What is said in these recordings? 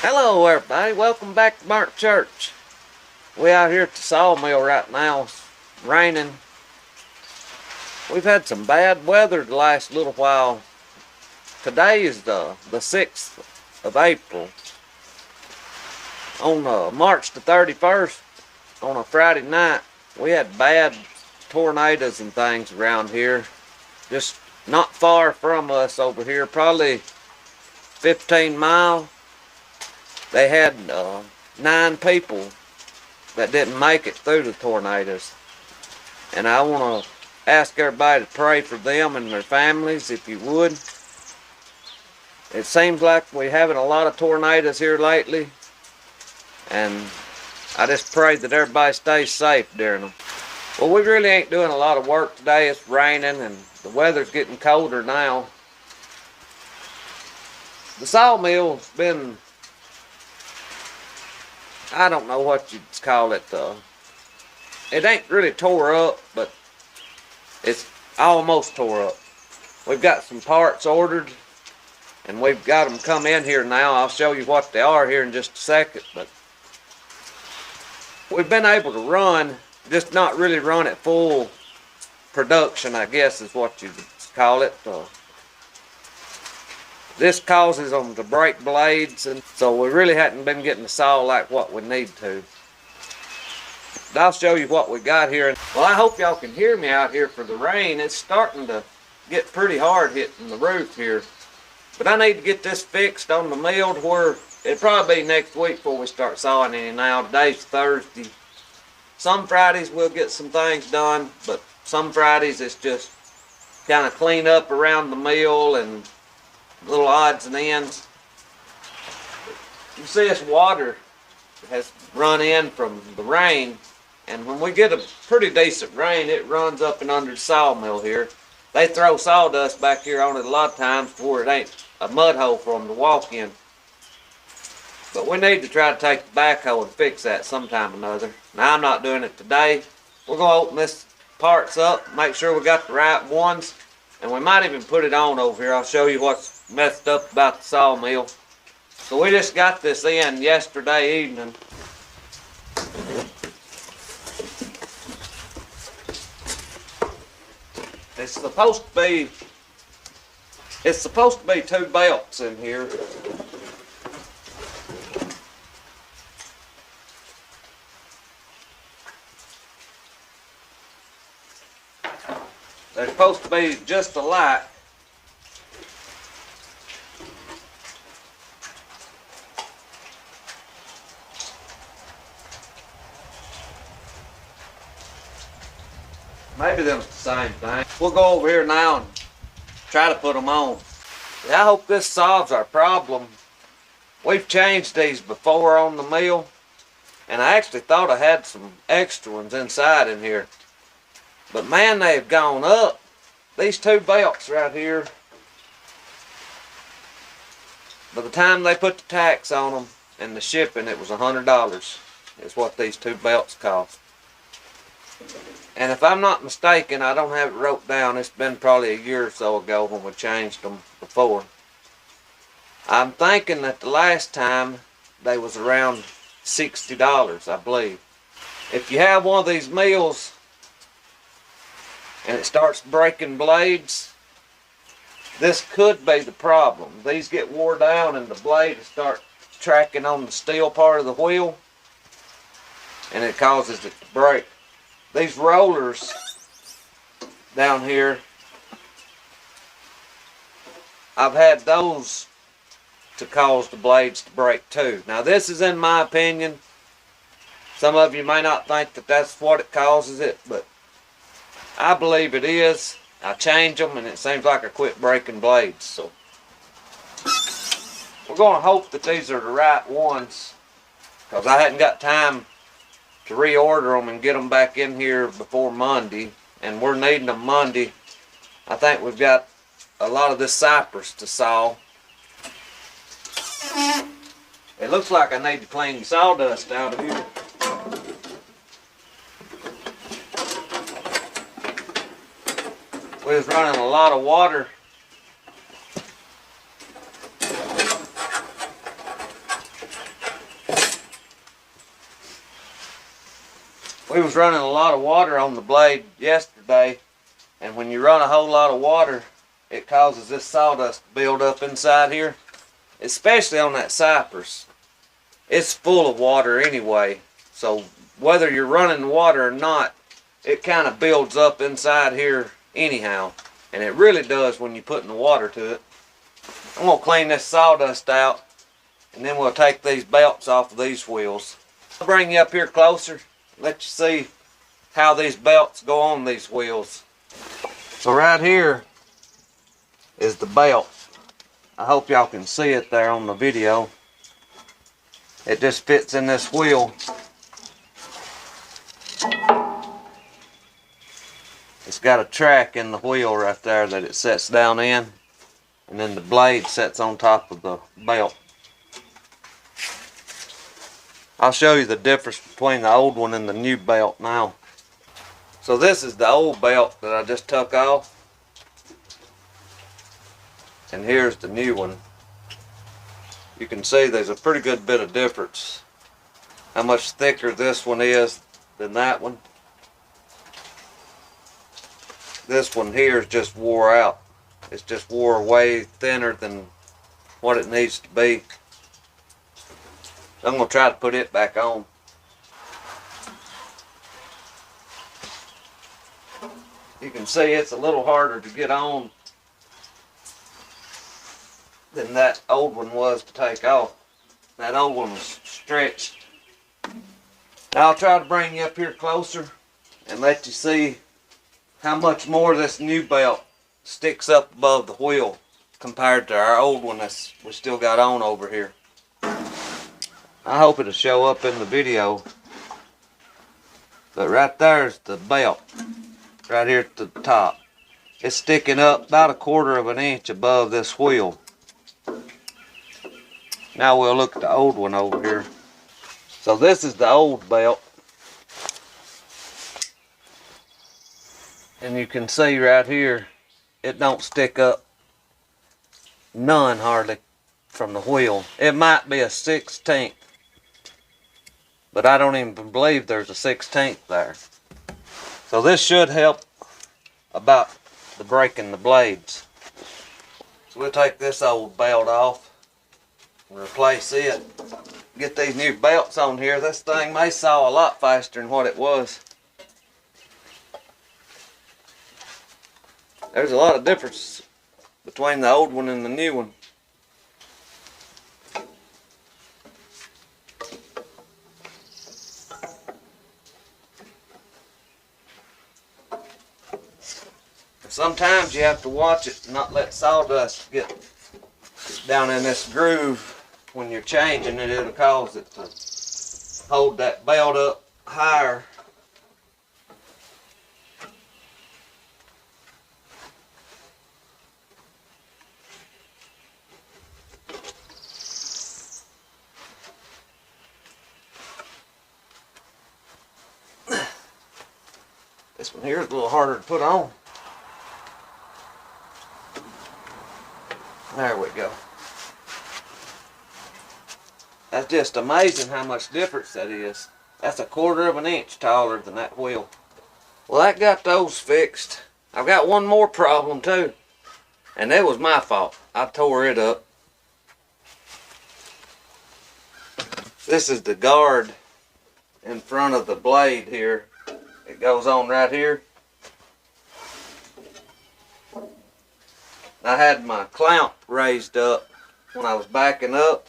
Hello everybody, welcome back to Burntchurch. We out here at the sawmill right now. It's raining. We've had some bad weather the last little while. Today is the 6th of April. On March the 31st, on a Friday night, we had bad tornadoes and things around here. Just not far from us over here, probably 15 miles. They had 9 people that didn't make it through the tornadoes. And I want to ask everybody to pray for them and their families, if you would. It seems like we're having a lot of tornadoes here lately. And I just pray that everybody stays safe during them. Well, we really ain't doing a lot of work today. It's raining and the weather's getting colder now. The sawmill's been, I don't know what you'd call it. It ain't really tore up, but it's almost tore up. We've got some parts ordered, and we've got them come in here now. I'll show you what they are here in just a second, but we've been able to run, just not really run at full production, I guess is what you'd call it. This causes them to break blades, and so we really hadn't been getting the saw like what we need to. But I'll show you what we got here. Well, I hope y'all can hear me out here for the rain. It's starting to get pretty hard hitting the roof here. But I need to get this fixed on the mill to where it'll probably be next week before we start sawing any now. Today's Thursday. Some Fridays we'll get some things done, but some Fridays it's just kind of clean up around the mill and little odds and ends. You see this water has run in from the rain, and when we get a pretty decent rain, it runs up and under the sawmill here. They throw sawdust back here on it a lot of times before it ain't a mud hole for them to walk in. But we need to try to take the backhoe and fix that sometime or another. Now, I'm not doing it today. We're going to open this parts up, make sure we got the right ones, and we might even put it on over here. I'll show you what's messed up about the sawmill. So we just got this in yesterday evening. It's supposed to be 2 belts in here. They're supposed to be just alike. Maybe them's the same thing. We'll go over here now and try to put them on. Yeah, I hope this solves our problem. We've changed these before on the mill, and I actually thought I had some extra ones inside in here. But man, they've gone up. These 2 belts right here, by the time they put the tax on them and the shipping, it was $100 is what these 2 belts cost. And if I'm not mistaken, I don't have it wrote down, it's been probably a year or so ago when we changed them before. I'm thinking that the last time they was around $60, I believe. If you have one of these mills and it starts breaking blades, this could be the problem. These get wore down and the blade will start tracking on the steel part of the wheel, and it causes it to break. These rollers down here, I've had those to cause the blades to break too. Now this is in my opinion. Some of you may not think that that's what it causes it, but I believe it is. I change them and it seems like I quit breaking blades. So we're going to hope that these are the right ones, because I hadn't got time to reorder them and get them back in here before Monday, and we're needing them Monday. I think we've got a lot of this cypress to saw. It looks like I need to clean the sawdust out of here. We was running a lot of water We was running a lot of water on the blade yesterday, and when you run a whole lot of water, it causes this sawdust to build up inside here, especially on that cypress. It's full of water anyway, so whether you're running water or not, it kind of builds up inside here anyhow, and it really does when you're putting the water to it. I'm going to clean this sawdust out, and then we'll take these belts off of these wheels. I'll bring you up here closer, let you see how these belts go on these wheels. So right here is the belt. I hope y'all can see it there on the video. It just fits in this wheel. It's got a track in the wheel right there that it sets down in, and then the blade sets on top of the belt. I'll show you the difference between the old one and the new belt now. So this is the old belt that I just took off, and here's the new one. You can see there's a pretty good bit of difference. How much thicker this one is than that one. This one here is just wore out. It's just wore way thinner than what it needs to be. I'm going to try to put it back on. You can see it's a little harder to get on than that old one was to take off. That old one was stretched. Now I'll try to bring you up here closer and let you see how much more this new belt sticks up above the wheel compared to our old one that we still got on over here. I hope it'll show up in the video. But right there's the belt, right here at the top. It's sticking up about 1/4 of an inch above this wheel. Now we'll look at the old one over here. So this is the old belt. And you can see right here, it don't stick up none hardly from the wheel. It might be a 1/16, but I don't even believe there's a 1/16 there. So this should help about the breaking the blades. So we'll take this old belt off and replace it. Get these new belts on here. This thing may saw a lot faster than what it was. There's a lot of difference between the old one and the new one. Sometimes you have to watch it and not let sawdust get down in this groove. When you're changing it, it'll cause it to hold that belt up higher. This one here is a little harder to put on. There we go. That's just amazing how much difference that is. That's 1/4 of an inch taller than that wheel. Well, that got those fixed. I've got one more problem too, and it was my fault. I tore it up. This is the guard in front of the blade here. It goes on right here. I had my clamp raised up when I was backing up,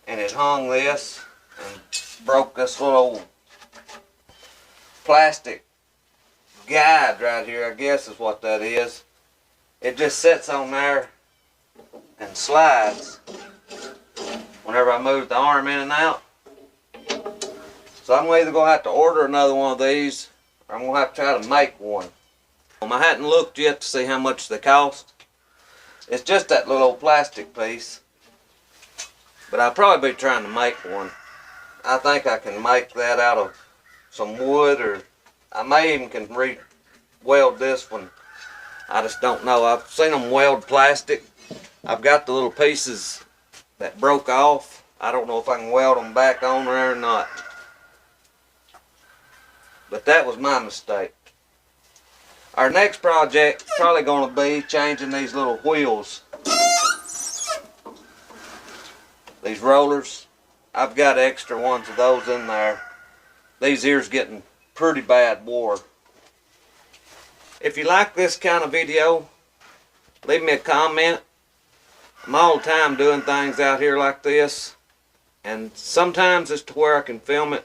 and it hung this and broke this little plastic guide right here, I guess is what that is. It just sits on there and slides whenever I move the arm in and out. So I'm either going to have to order another one of these, or I'm going to have to try to make one. I hadn't looked yet to see how much they cost. It's just that little old plastic piece. But I'll probably be trying to make one. I think I can make that out of some wood, or I may even can re-weld this one. I just don't know. I've seen them weld plastic. I've got the little pieces that broke off, I don't know if I can weld them back on there or not. But that was my mistake. Our next project is probably going to be changing these little wheels. These rollers. I've got extra ones of those in there. These ears getting pretty bad wore. If you like this kind of video, leave me a comment. I'm all the time doing things out here like this, and sometimes it's to where I can film it.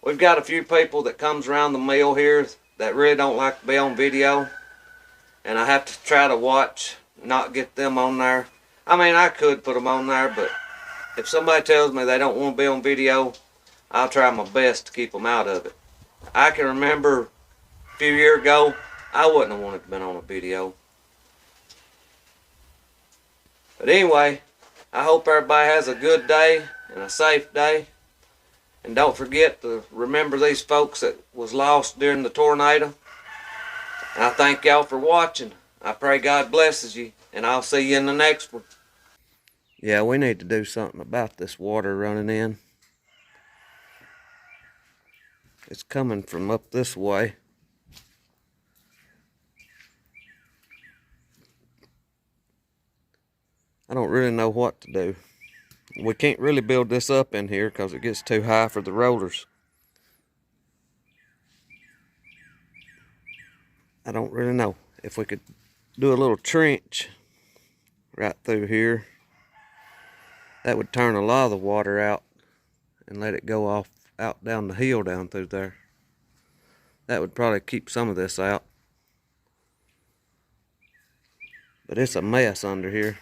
We've got a few people that comes around the mill here that really don't like to be on video, and I have to try to watch, not get them on there. I mean, I could put them on there, but if somebody tells me they don't want to be on video, I'll try my best to keep them out of it. I can remember a few years ago, I wouldn't have wanted to be on a video. But anyway, I hope everybody has a good day and a safe day. And don't forget to remember these folks that was lost during the tornado. And I thank y'all for watching. I pray God blesses you, and I'll see you in the next one. Yeah, we need to do something about this water running in. It's coming from up this way. I don't really know what to do. We can't really build this up in here because it gets too high for the rollers. I don't really know if we could do a little trench right through here. That would turn a lot of the water out and let it go off out down the hill down through there. That would probably keep some of this out. But it's a mess under here.